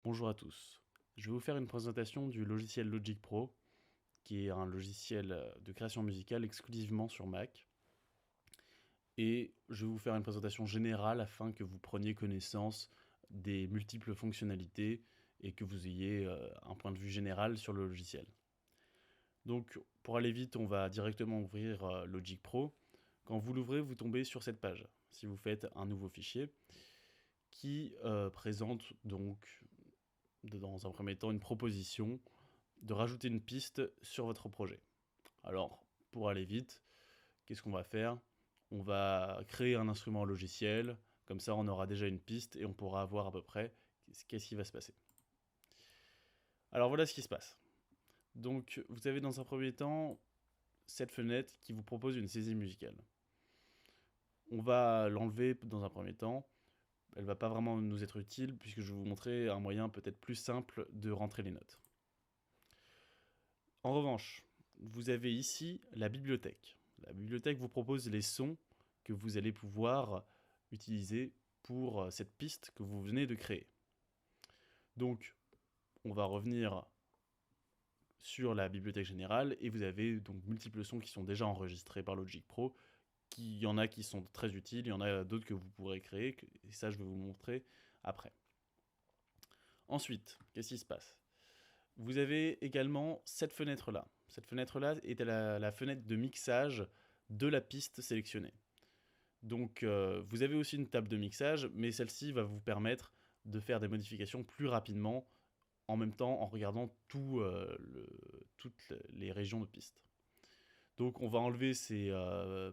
Bonjour à tous. Je vais vous faire une présentation du logiciel Logic Pro, qui est un logiciel de création musicale exclusivement sur Mac. Et je vais vous faire une présentation générale afin que vous preniez connaissance des multiples fonctionnalités et que vous ayez un point de vue général sur le logiciel. Donc, pour aller vite, on va directement ouvrir Logic Pro. Quand vous l'ouvrez, vous tombez sur cette page. Si vous faites un nouveau fichier qui présente donc dans un premier temps une proposition de rajouter une piste sur votre projet. Alors, pour aller vite, qu'est-ce qu'on va faire? On va créer un instrument logiciel, comme ça on aura déjà une piste et on pourra voir à peu près qu'est-ce qui va se passer. Alors voilà ce qui se passe. Donc vous avez dans un premier temps cette fenêtre qui vous propose une saisie musicale. On va l'enlever dans un premier temps. Elle ne va pas vraiment nous être utile puisque je vais vous montrer un moyen peut-être plus simple de rentrer les notes. En revanche, vous avez ici la bibliothèque. La bibliothèque vous propose les sons que vous allez pouvoir utiliser pour cette piste que vous venez de créer. Donc, on va revenir sur la bibliothèque générale et vous avez donc multiples sons qui sont déjà enregistrés par Logic Pro. Il y en a qui sont très utiles, il y en a d'autres que vous pourrez créer, et ça je vais vous montrer après. Ensuite, qu'est-ce qui se passe? Vous avez également cette fenêtre-là. Cette fenêtre-là est la fenêtre de mixage de la piste sélectionnée. Donc vous avez aussi une table de mixage, mais celle-ci va vous permettre de faire des modifications plus rapidement, en même temps en regardant toutes les régions de piste. Donc on va enlever ces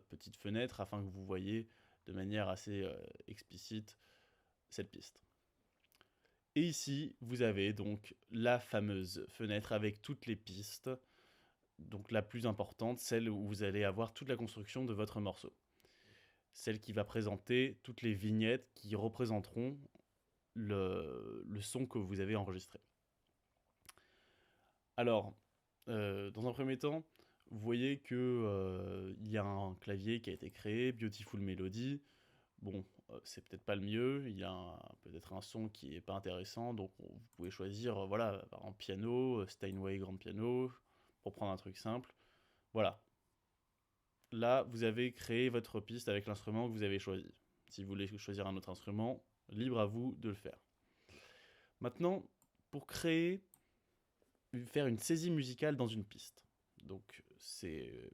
petites fenêtres afin que vous voyez de manière assez explicite cette piste. Et ici, vous avez donc la fameuse fenêtre avec toutes les pistes, donc la plus importante, celle où vous allez avoir toute la construction de votre morceau. Celle qui va présenter toutes les vignettes qui représenteront le son que vous avez enregistré. Alors, dans un premier temps, vous voyez que il y a un clavier qui a été créé, Beautiful Melody. Bon, c'est peut-être pas le mieux, il y a peut-être un son qui est pas intéressant, donc vous pouvez choisir, voilà, par exemple piano, Steinway grand piano, pour prendre un truc simple. Voilà. Là, vous avez créé votre piste avec l'instrument que vous avez choisi. Si vous voulez choisir un autre instrument, libre à vous de le faire. Maintenant, pour faire une saisie musicale dans une piste. Donc, c'est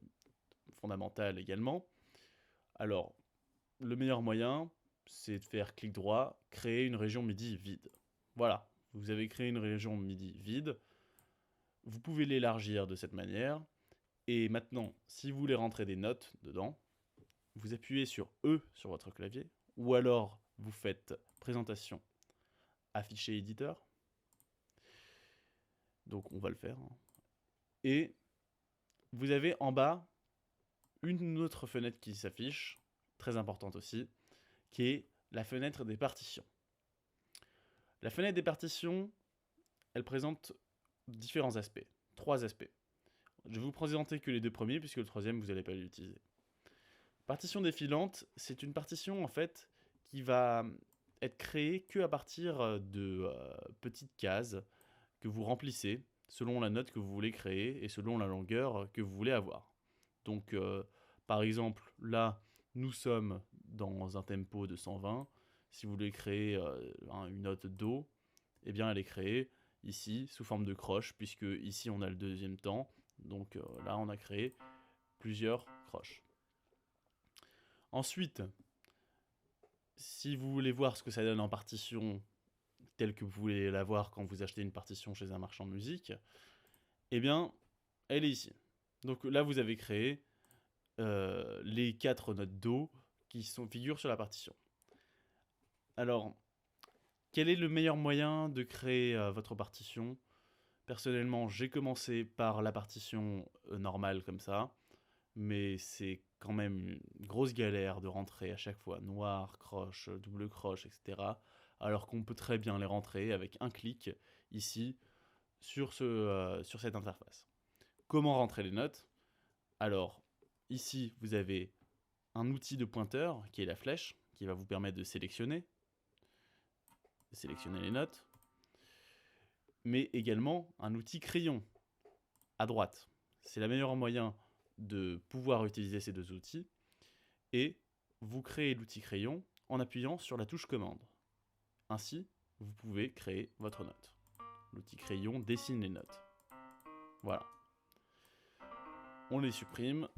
fondamental également. Alors, le meilleur moyen, c'est de faire clic droit, créer une région MIDI vide. Voilà, vous avez créé une région MIDI vide. Vous pouvez l'élargir de cette manière. Et maintenant, si vous voulez rentrer des notes dedans, vous appuyez sur E sur votre clavier, ou alors vous faites présentation, afficher éditeur. Donc on va le faire. Et vous avez en bas une autre fenêtre qui s'affiche, très importante aussi, qui est la fenêtre des partitions. La fenêtre des partitions, elle présente différents aspects, 3 aspects. Je vais vous présenter que les 2 premiers, puisque le troisième, vous n'allez pas l'utiliser. Partition défilante, c'est une partition en fait qui va être créée que à partir de petites cases que vous remplissez selon la note que vous voulez créer et selon la longueur que vous voulez avoir. Donc, par exemple, là, nous sommes dans un tempo de 120. Si vous voulez créer une note Do, eh bien, elle est créée ici sous forme de croche, puisque ici on a le deuxième temps. Donc là, on a créé plusieurs croches. Ensuite, si vous voulez voir ce que ça donne en partition, telle que vous voulez la voir quand vous achetez une partition chez un marchand de musique, eh bien, elle est ici. Donc là, vous avez créé les 4 notes Do qui figurent sur la partition. Alors, quel est le meilleur moyen de créer votre partition? Personnellement, j'ai commencé par la partition normale comme ça, mais c'est quand même une grosse galère de rentrer à chaque fois noir, croche, double croche, etc. Alors qu'on peut très bien les rentrer avec un clic ici sur cette interface. Comment rentrer les notes? Alors, ici, vous avez un outil de pointeur qui est la flèche, qui va vous permettre de sélectionner les notes. mais également un outil crayon à droite. C'est le meilleur moyen de pouvoir utiliser ces deux outils. Et vous créez l'outil crayon en appuyant sur la touche commande. Ainsi, vous pouvez créer votre note. L'outil crayon dessine les notes. Voilà. On les supprime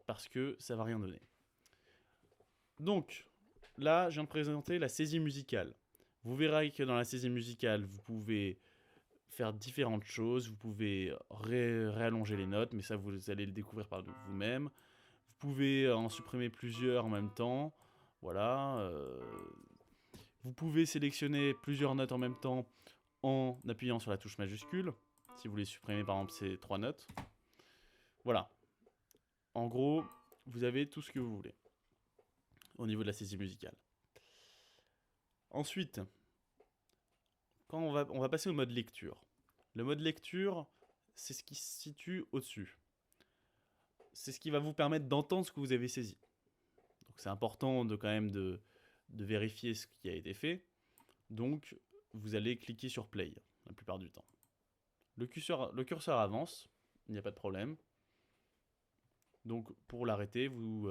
parce que ça ne va rien donner. Donc, là, je viens de présenter la saisie musicale. Vous verrez que dans la saisie musicale, vous pouvez faire différentes choses. Vous pouvez réallonger les notes, mais ça, vous allez le découvrir par vous-même. Vous pouvez en supprimer plusieurs en même temps. Voilà. Vous pouvez sélectionner plusieurs notes en même temps en appuyant sur la touche majuscule. Si vous voulez supprimer par exemple ces 3 notes. Voilà. En gros, vous avez tout ce que vous voulez au niveau de la saisie musicale. Ensuite, quand on va passer au mode lecture. Le mode lecture, c'est ce qui se situe au-dessus. C'est ce qui va vous permettre d'entendre ce que vous avez saisi. Donc c'est important quand même de vérifier ce qui a été fait. Donc vous allez cliquer sur play la plupart du temps. Le curseur avance, il n'y a pas de problème. Donc pour l'arrêter, vous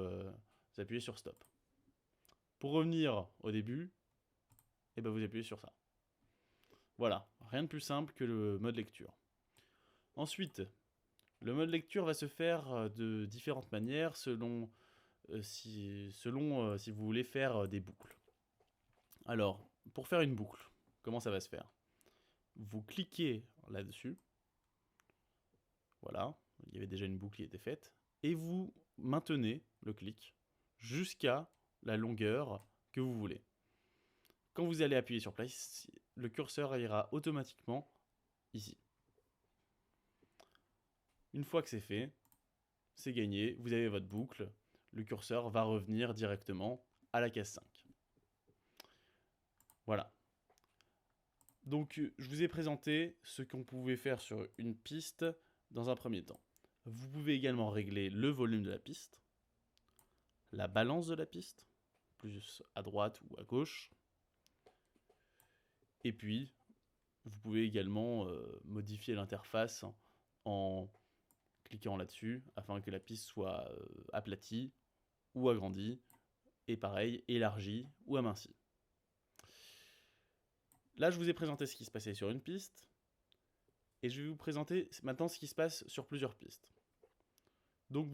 appuyez sur stop. Pour revenir au début, vous appuyez sur ça. Voilà, rien de plus simple que le mode lecture. Ensuite, le mode lecture va se faire de différentes manières selon si vous voulez faire des boucles. Alors, pour faire une boucle, comment ça va se faire? Vous cliquez là-dessus. Voilà, il y avait déjà une boucle qui était faite. Et vous maintenez le clic jusqu'à la longueur que vous voulez. Quand vous allez appuyer sur play, le curseur ira automatiquement ici. Une fois que c'est fait, c'est gagné, vous avez votre boucle, le curseur va revenir directement à la case 5. Voilà. Donc je vous ai présenté ce qu'on pouvait faire sur une piste dans un premier temps. Vous pouvez également régler le volume de la piste, la balance de la piste, plus à droite ou à gauche. Et puis, vous pouvez également modifier l'interface en cliquant là-dessus afin que la piste soit aplatie ou agrandie. Et pareil, élargie ou amincie. Là, je vous ai présenté ce qui se passait sur une piste. Et je vais vous présenter maintenant ce qui se passe sur plusieurs pistes. Donc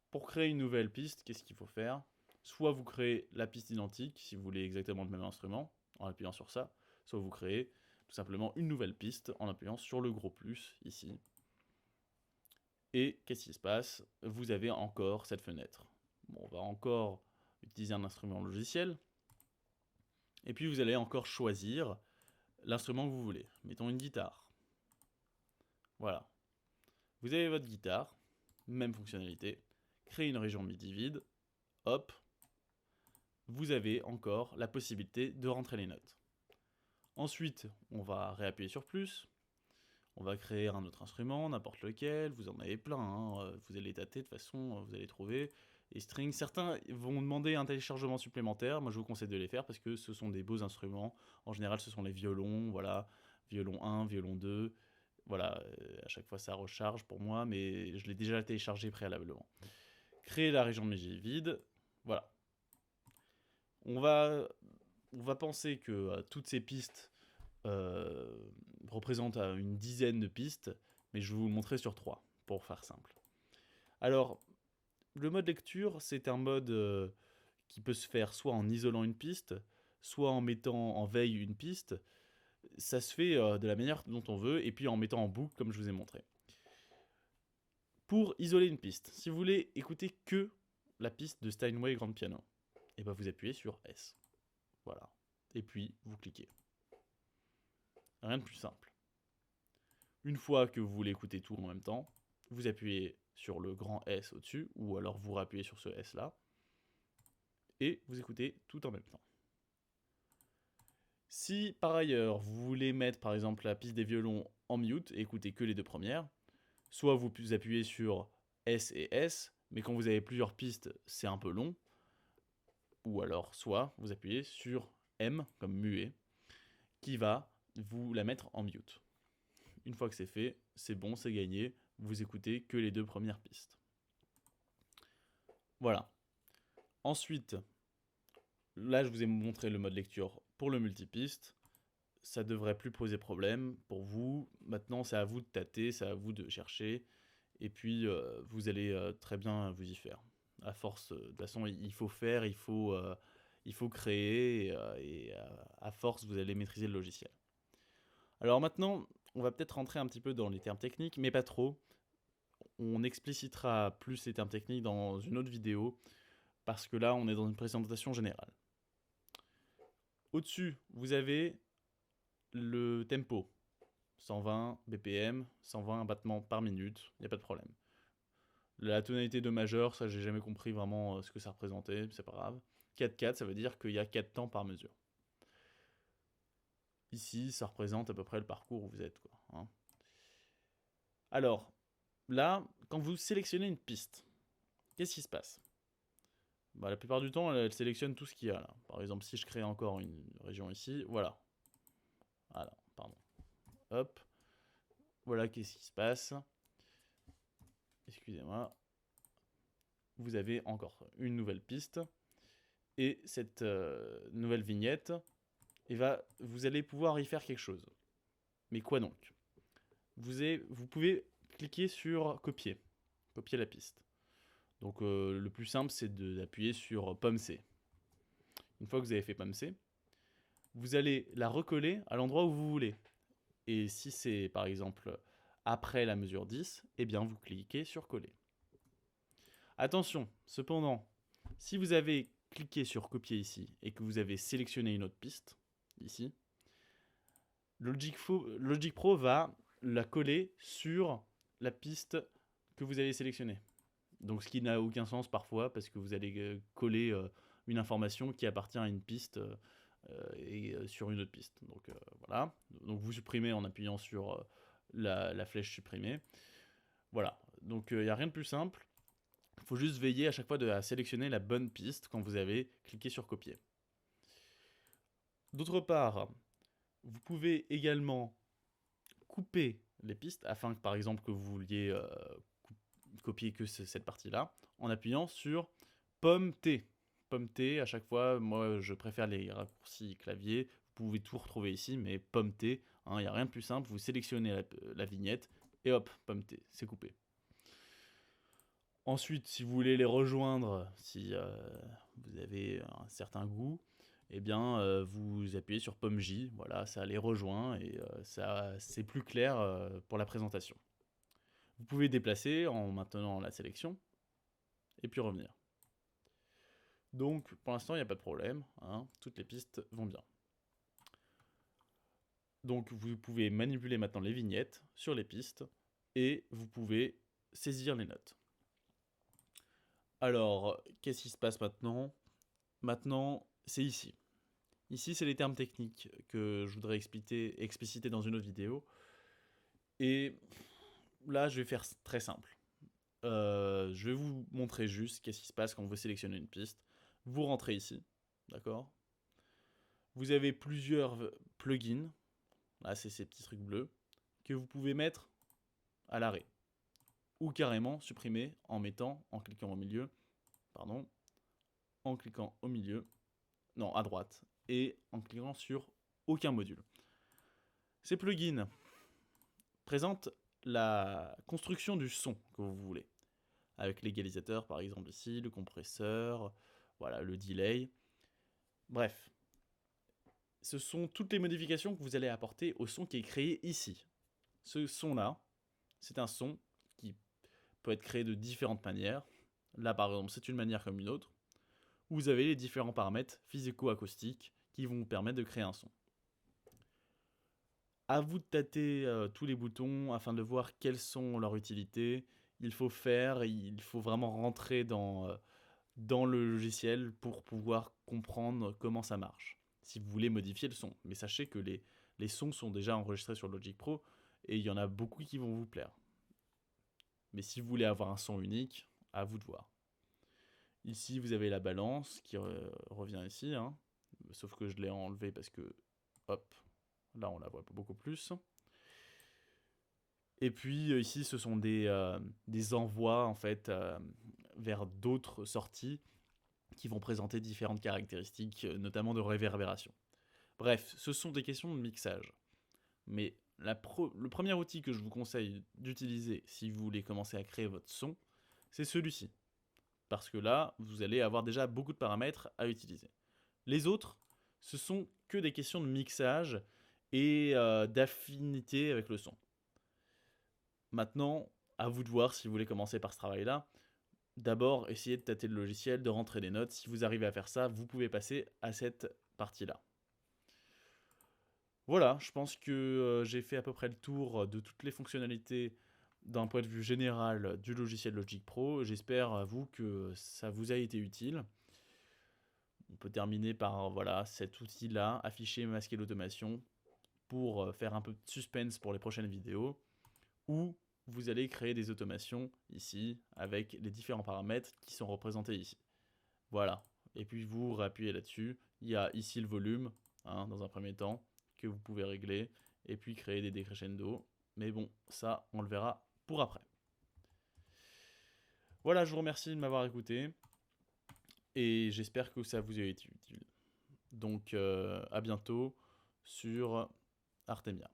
pour créer une nouvelle piste, qu'est-ce qu'il faut faire? Soit vous créez la piste identique, si vous voulez exactement le même instrument, en appuyant sur ça. Soit vous créez tout simplement une nouvelle piste en appuyant sur le gros plus, ici. Et qu'est-ce qui se passe? Vous avez encore cette fenêtre. Bon, on va encore utiliser un instrument logiciel. Et puis vous allez encore choisir l'instrument que vous voulez. Mettons une guitare. Voilà. Vous avez votre guitare, même fonctionnalité. Créer une région MIDI vide. Hop. Vous avez encore la possibilité de rentrer les notes. Ensuite, on va réappuyer sur plus. On va créer un autre instrument, n'importe lequel. Vous en avez plein. Hein. Vous allez tâter, de toute façon, vous allez trouver. Et strings, certains vont demander un téléchargement supplémentaire. Moi, je vous conseille de les faire parce que ce sont des beaux instruments. En général, ce sont les violons. Voilà. Violon 1, violon 2. Voilà. À chaque fois, ça recharge pour moi, mais je l'ai déjà téléchargé préalablement. Créer la région de MIDI vide. Voilà. On va penser que toutes ces pistes représentent une dizaine de pistes, mais je vais vous le montrer sur 3, pour faire simple. Alors, le mode lecture, c'est un mode qui peut se faire soit en isolant une piste, soit en mettant en veille une piste. Ça se fait de la manière dont on veut, et puis en mettant en boucle, comme je vous ai montré. Pour isoler une piste, si vous voulez écouter que la piste de Steinway Grand Piano, et ben vous appuyez sur S. Voilà. Et puis, vous cliquez. Rien de plus simple. Une fois que vous voulez écouter tout en même temps, vous appuyez sur le grand S au-dessus, ou alors vous rappuyez sur ce S là, et vous écoutez tout en même temps. Si par ailleurs vous voulez mettre par exemple la piste des violons en mute et écouter que les deux premières, soit vous appuyez sur S et S, mais quand vous avez plusieurs pistes, c'est un peu long, ou alors soit vous appuyez sur M comme muet, qui va vous la mettre en mute. Une fois que c'est fait, c'est bon, c'est gagné. Vous écoutez que les 2 premières pistes. Voilà. Ensuite, là, je vous ai montré le mode lecture pour le multipiste. Ça devrait plus poser problème pour vous. Maintenant, c'est à vous de tâter, c'est à vous de chercher. Et puis, vous allez très bien vous y faire. À force, de toute façon, il faut faire, il faut créer, et à force, vous allez maîtriser le logiciel. Alors maintenant, on va peut-être rentrer un petit peu dans les termes techniques, mais pas trop. On explicitera plus les termes techniques dans une autre vidéo, parce que là, on est dans une présentation générale. Au-dessus, vous avez le tempo. 120 BPM, 120 battements par minute, il n'y a pas de problème. La tonalité de majeur, ça j'ai jamais compris vraiment ce que ça représentait, c'est pas grave. 4/4, ça veut dire qu'il y a 4 temps par mesure. Ici, ça représente à peu près le parcours où vous êtes, quoi, hein. Alors, là, quand vous sélectionnez une piste, qu'est-ce qui se passe? Bah, la plupart du temps, elle sélectionne tout ce qu'il y a là. Par exemple, si je crée encore une région ici, voilà. Voilà, pardon. Hop. Voilà, qu'est-ce qui se passe? Excusez-moi. Vous avez encore une nouvelle piste. Et cette nouvelle vignette, vous allez pouvoir y faire quelque chose. Mais quoi donc? Vous pouvez cliquer sur copier la piste. Donc le plus simple, c'est d'appuyer sur pomme C. Une fois que vous avez fait pomme C, vous allez la recoller à l'endroit où vous voulez. Et si c'est par exemple après la mesure 10, eh bien vous cliquez sur coller. Attention, cependant, si vous avez cliqué sur copier ici et que vous avez sélectionné une autre piste, ici, Logic Pro va la coller sur la piste que vous avez sélectionnée. Donc ce qui n'a aucun sens parfois parce que vous allez coller une information qui appartient à une piste sur une autre piste. Donc voilà. Donc vous supprimez en appuyant sur la flèche supprimer. Voilà. Donc il n'y a rien de plus simple. Il faut juste veiller à chaque fois à sélectionner la bonne piste quand vous avez cliqué sur copier. D'autre part, vous pouvez également couper les pistes afin que par exemple que vous vouliez copier que cette partie-là en appuyant sur pomme T. Pomme T, à chaque fois, moi je préfère les raccourcis clavier. Vous pouvez tout retrouver ici, mais pomme T, il n'y a rien de plus simple. Vous sélectionnez la vignette et hop, pomme T, c'est coupé. Ensuite, si vous voulez les rejoindre, si vous avez un certain goût, eh bien, vous appuyez sur pomme J, voilà, ça les rejoint et c'est plus clair pour la présentation. Vous pouvez déplacer en maintenant la sélection et puis revenir. Donc, pour l'instant, il n'y a pas de problème, hein, toutes les pistes vont bien. Donc, vous pouvez manipuler maintenant les vignettes sur les pistes et vous pouvez saisir les notes. Alors, qu'est-ce qui se passe maintenant? Maintenant, c'est ici. Ici, c'est les termes techniques que je voudrais expliciter dans une autre vidéo. Et là, je vais faire très simple. Je vais vous montrer juste qu'est-ce qui se passe quand vous sélectionnez une piste. Vous rentrez ici, d'accord? Vous avez plusieurs plugins, là c'est ces petits trucs bleus, que vous pouvez mettre à l'arrêt. Ou carrément supprimer en cliquant au milieu, en cliquant au milieu, non à droite, et en cliquant sur aucun module. Ces plugins présentent la construction du son que vous voulez, avec l'égalisateur par exemple ici, le compresseur, voilà, le delay. Bref, ce sont toutes les modifications que vous allez apporter au son qui est créé ici. Ce son-là, c'est un son qui peut être créé de différentes manières. Là, par exemple, c'est une manière comme une autre. Vous avez les différents paramètres physico-acoustiques qui vont vous permettre de créer un son. À vous de tâter tous les boutons afin de voir quelles sont leurs utilités. Il faut vraiment rentrer dans le logiciel pour pouvoir comprendre comment ça marche, si vous voulez modifier le son. Mais sachez que les sons sont déjà enregistrés sur Logic Pro et il y en a beaucoup qui vont vous plaire. Mais si vous voulez avoir un son unique, à vous de voir. Ici, vous avez la balance qui revient ici, hein, sauf que je l'ai enlevé parce que, hop, là on la voit beaucoup plus. Et puis ici, ce sont des envois en fait vers d'autres sorties qui vont présenter différentes caractéristiques, notamment de réverbération. Bref, ce sont des questions de mixage. Mais le premier outil que je vous conseille d'utiliser si vous voulez commencer à créer votre son, c'est celui-ci. Parce que là, vous allez avoir déjà beaucoup de paramètres à utiliser. Les autres, ce sont que des questions de mixage et d'affinité avec le son. Maintenant, à vous de voir si vous voulez commencer par ce travail-là. D'abord, essayez de tâter le logiciel, de rentrer des notes. Si vous arrivez à faire ça, vous pouvez passer à cette partie-là. Voilà, je pense que j'ai fait à peu près le tour de toutes les fonctionnalités d'un point de vue général du logiciel Logic Pro. J'espère à vous que ça vous a été utile. On peut terminer par voilà, cet outil-là, afficher, masquer l'automation, pour faire un peu de suspense pour les prochaines vidéos, où vous allez créer des automations ici, avec les différents paramètres qui sont représentés ici. Voilà, et puis vous réappuyez là-dessus. Il y a ici le volume, dans un premier temps, que vous pouvez régler, et puis créer des décrescendo. Mais bon, ça, on le verra pour après. Voilà, je vous remercie de m'avoir écouté, et j'espère que ça vous a été utile. Donc, à bientôt sur Artemia.